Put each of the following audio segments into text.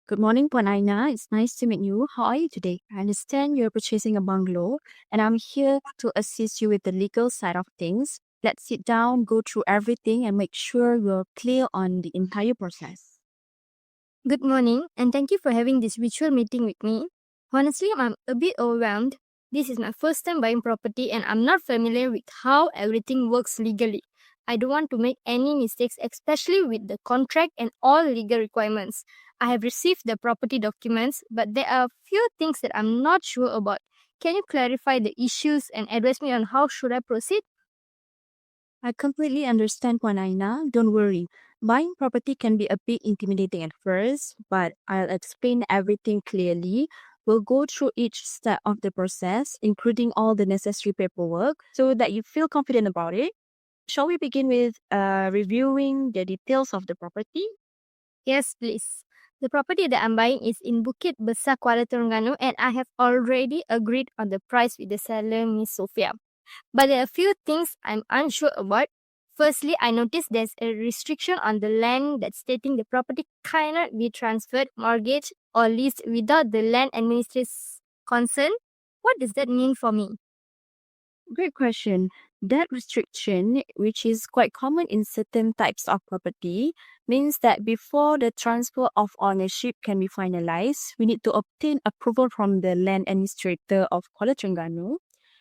Good morning, Puan Aina. It's nice to meet you. How are you today? I understand you're purchasing a bungalow, and I'm here to assist you with the legal side of things. Let's sit down, go through everything, and make sure you're clear on the entire process. Good morning, and thank you for having this virtual meeting with me. Honestly, I'm a bit overwhelmed. This is my first time buying property, and I'm not familiar with how everything works legally. I don't want to make any mistakes, especially with the contract and all legal requirements. I have received the property documents, but there are a few things that I'm not sure about. Can you clarify the issues and advise me on how should I proceed? I completely understand, Puan Aina. Don't worry. Buying property can be a bit intimidating at first, but I'll explain everything clearly. We'll go through each step of the process, including all the necessary paperwork, so that you feel confident about it. Shall we begin with reviewing the details of the property? Yes, please. The property that I'm buying is in Bukit Besar, Kuala Terengganu, and I have already agreed on the price with the seller, Miss Sophia. But there are a few things I'm unsure about. Firstly, I noticed there's a restriction on the land that's stating the property cannot be transferred, mortgaged, or leased without the land administrator's consent. What does that mean for me? Great question. That restriction, which is quite common in certain types of property, means that before the transfer of ownership can be finalized, we need to obtain approval from the land administrator of Kuala Terengganu.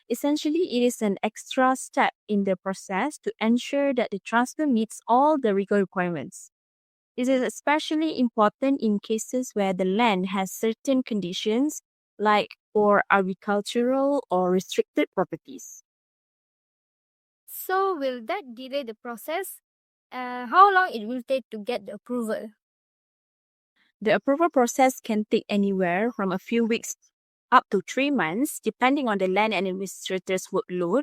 Essentially, it is an extra step in the process to ensure that the transfer meets all the legal requirements. This is especially important in cases where the land has certain conditions, like for agricultural or restricted properties. So, will that delay the process? How long it will take to get the approval? The approval process can take anywhere from a few weeks up to 3 months, depending on the land administrator's workload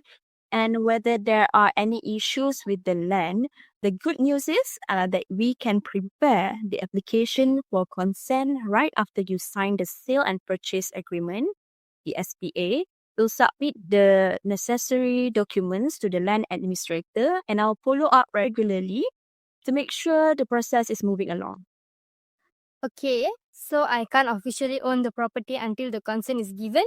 and whether there are any issues with the land. The good news is that we can prepare the application for consent right after you sign the sale and purchase agreement, the SPA. We'll submit the necessary documents to the land administrator, and I'll follow up regularly to make sure the process is moving along. Okay, so I can't officially own the property until the consent is given?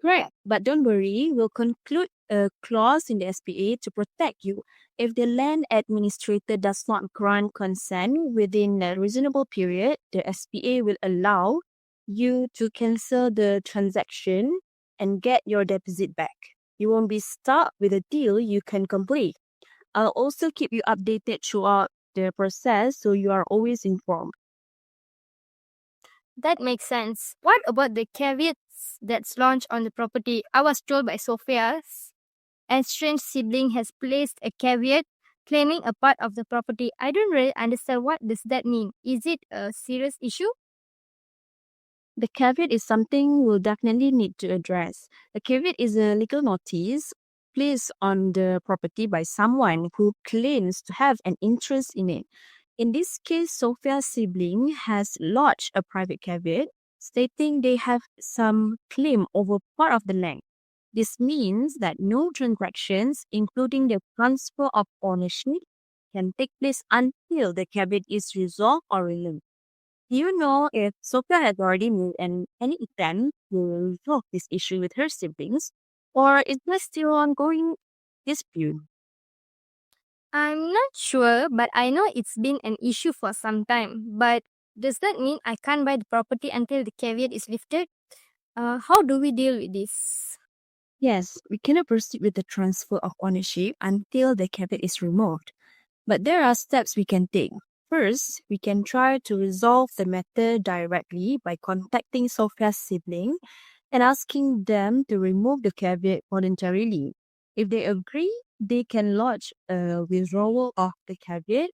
Right, but don't worry, we'll conclude a clause in the SPA to protect you. If the land administrator does not grant consent within a reasonable period, the SPA will allow you to cancel the transaction and get your deposit back. You won't be stuck with a deal you can complete. I'll also keep you updated throughout the process so you are always informed. That makes sense. What about the caveats that's launched on the property? I was told by Sophia's estranged sibling has placed a caveat claiming a part of the property. I don't really understand what does that mean. Is it a serious issue? The caveat is something we'll definitely need to address. A caveat is a legal notice placed on the property by someone who claims to have an interest in it. In this case, Sophia's sibling has lodged a private caveat stating they have some claim over part of the land. This means that no transactions, including the transfer of ownership, can take place until the caveat is resolved or removed. Do you know if Sophia has already made any attempt to resolve this issue with her siblings, or is there still ongoing dispute? I'm not sure, but I know it's been an issue for some time. But does that mean I can't buy the property until the caveat is lifted? How do we deal with this? Yes, we cannot proceed with the transfer of ownership until the caveat is removed. But there are steps we can take. First, we can try to resolve the matter directly by contacting Sophia's sibling and asking them to remove the caveat voluntarily. If they agree, they can lodge a withdrawal of the caveat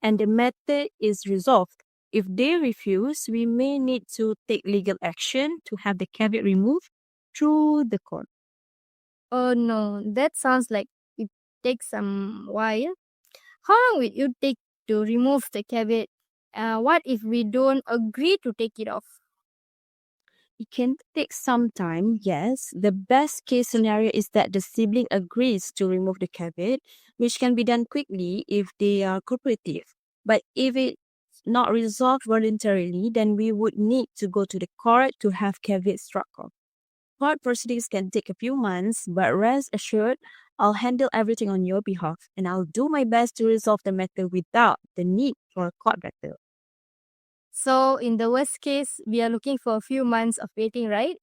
and the matter is resolved. If they refuse, we may need to take legal action to have the caveat removed through the court. Oh no, that sounds like it takes some while. How long will you take to remove the caveat? What if we don't agree to take it off? It can take some time, yes. The best case scenario is that the sibling agrees to remove the caveat, which can be done quickly if they are cooperative. But if it's not resolved voluntarily, then we would need to go to the court to have caveat struck off. Court proceedings can take a few months, but rest assured, I'll handle everything on your behalf and I'll do my best to resolve the matter without the need for a court battle. So, in the worst case, we are looking for a few months of waiting, right?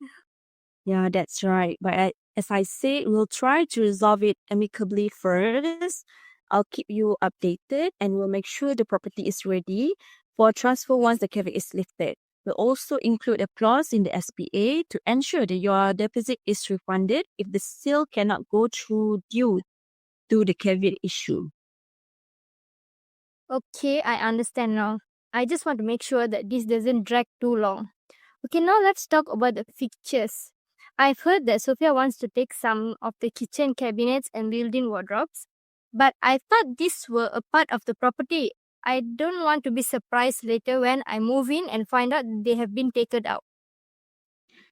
Yeah, that's right. But as I said, we'll try to resolve it amicably first. I'll keep you updated and we'll make sure the property is ready for transfer once the caveat is lifted. We'll also include a clause in the SPA to ensure that your deposit is refunded if the sale cannot go through due to the caveat issue. Okay, I understand now. I just want to make sure that this doesn't drag too long. Okay, now let's talk about the fixtures. I've heard that Sophia wants to take some of the kitchen cabinets and built-in wardrobes, but I thought these were a part of the property. I don't want to be surprised later when I move in and find out they have been taken out.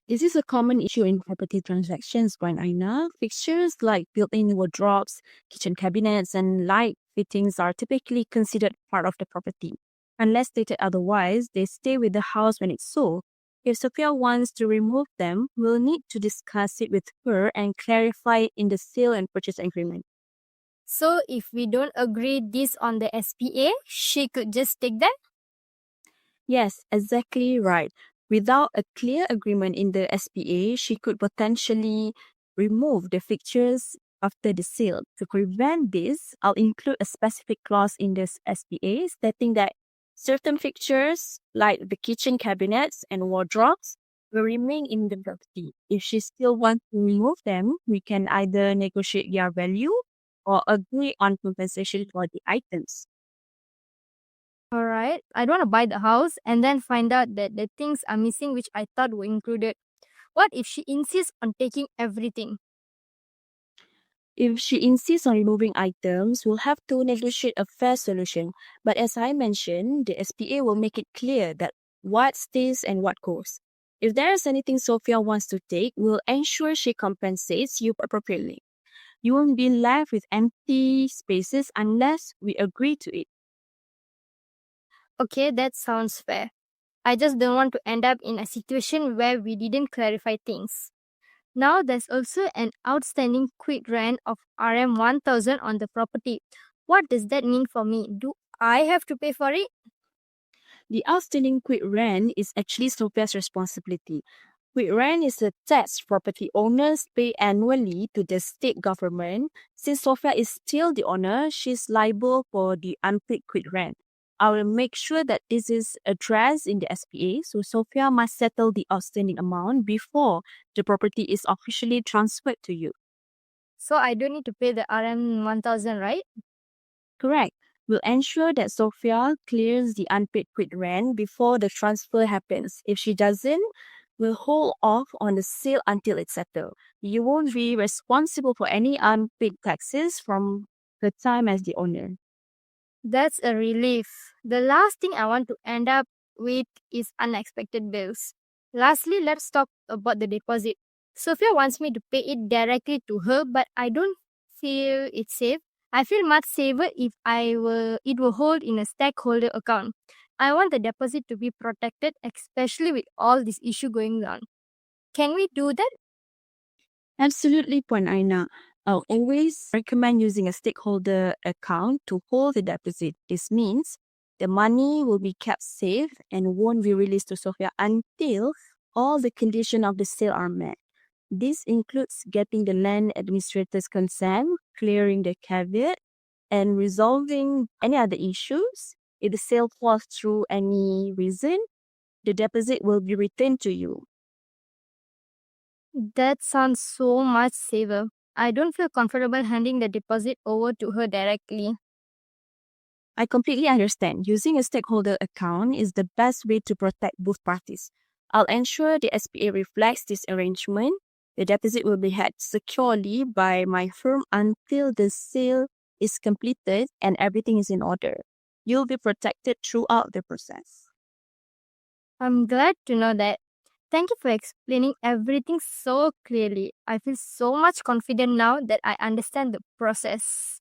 This is a common issue in property transactions, Puan Aina. Fixtures like built-in wardrobes, kitchen cabinets, and light fittings are typically considered part of the property. Unless stated otherwise, they stay with the house when it's sold. If Sophia wants to remove them, we'll need to discuss it with her and clarify it in the sale and purchase agreement. So if we don't agree this on the SPA, she could just take them? Yes, exactly right. Without a clear agreement in the SPA, she could potentially remove the fixtures after the sale. To prevent this, I'll include a specific clause in this SPA stating that certain fixtures, like the kitchen cabinets and wardrobes, will remain in the property. If she still wants to remove them, we can either negotiate their value or agree on compensation for the items. Alright, I don't want to buy the house and then find out that the things are missing which I thought were included. What if she insists on taking everything? If she insists on removing items, we'll have to negotiate a fair solution. But as I mentioned, the SPA will make it clear that what stays and what goes. If there is anything Sophia wants to take, we'll ensure she compensates you appropriately. You won't be left with empty spaces unless we agree to it. Okay, that sounds fair. I just don't want to end up in a situation where we didn't clarify things. Now there's also an outstanding quit rent of RM 1000 on the property. What does that mean for me? Do I have to pay for it? The outstanding quit rent is actually Sophia's responsibility. Quit rent is a tax property owners pay annually to the state government. Since Sophia is still the owner, she's liable for the unpaid quit rent. I will make sure that this is addressed in the SPA, so Sophia must settle the outstanding amount before the property is officially transferred to you. So I don't need to pay the RM 1000, right? Correct. We'll ensure that Sophia clears the unpaid quit rent before the transfer happens. If she doesn't, we'll hold off on the sale until it's settled. You won't be responsible for any unpaid taxes from the time as the owner. That's a relief. The last thing I want to end up with is unexpected bills. Lastly, let's talk about the deposit. Sophia wants me to pay it directly to her, but I don't feel it's safe. I feel much safer if it were hold in a stakeholder account. I want the deposit to be protected, especially with all this issue going on. Can we do that? Absolutely, Puan Aina. I'll always recommend using a stakeholder account to hold the deposit. This means the money will be kept safe and won't be released to Sophia until all the conditions of the sale are met. This includes getting the land administrator's consent, clearing the caveat, and resolving any other issues. If the sale falls through any reason, the deposit will be returned to you. That sounds so much safer. I don't feel comfortable handing the deposit over to her directly. I completely understand. Using a stakeholder account is the best way to protect both parties. I'll ensure the SPA reflects this arrangement. The deposit will be held securely by my firm until the sale is completed and everything is in order. You'll be protected throughout the process. I'm glad to know that. Thank you for explaining everything so clearly. I feel so much confident now that I understand the process.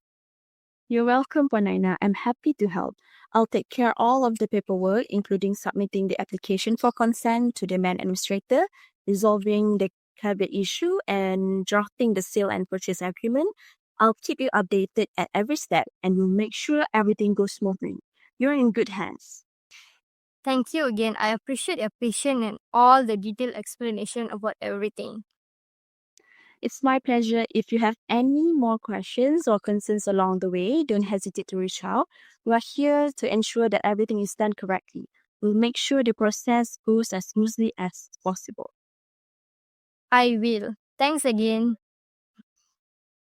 You're welcome, Panaina. I'm happy to help. I'll take care all of the paperwork, including submitting the application for consent to the main administrator, resolving the caveat issue, and drafting the sale and purchase agreement. I'll keep you updated at every step and will make sure everything goes smoothly. You're in good hands. Thank you again. I appreciate your patience and all the detailed explanation about everything. It's my pleasure. If you have any more questions or concerns along the way, don't hesitate to reach out. We're here to ensure that everything is done correctly. We'll make sure the process goes as smoothly as possible. I will. Thanks again.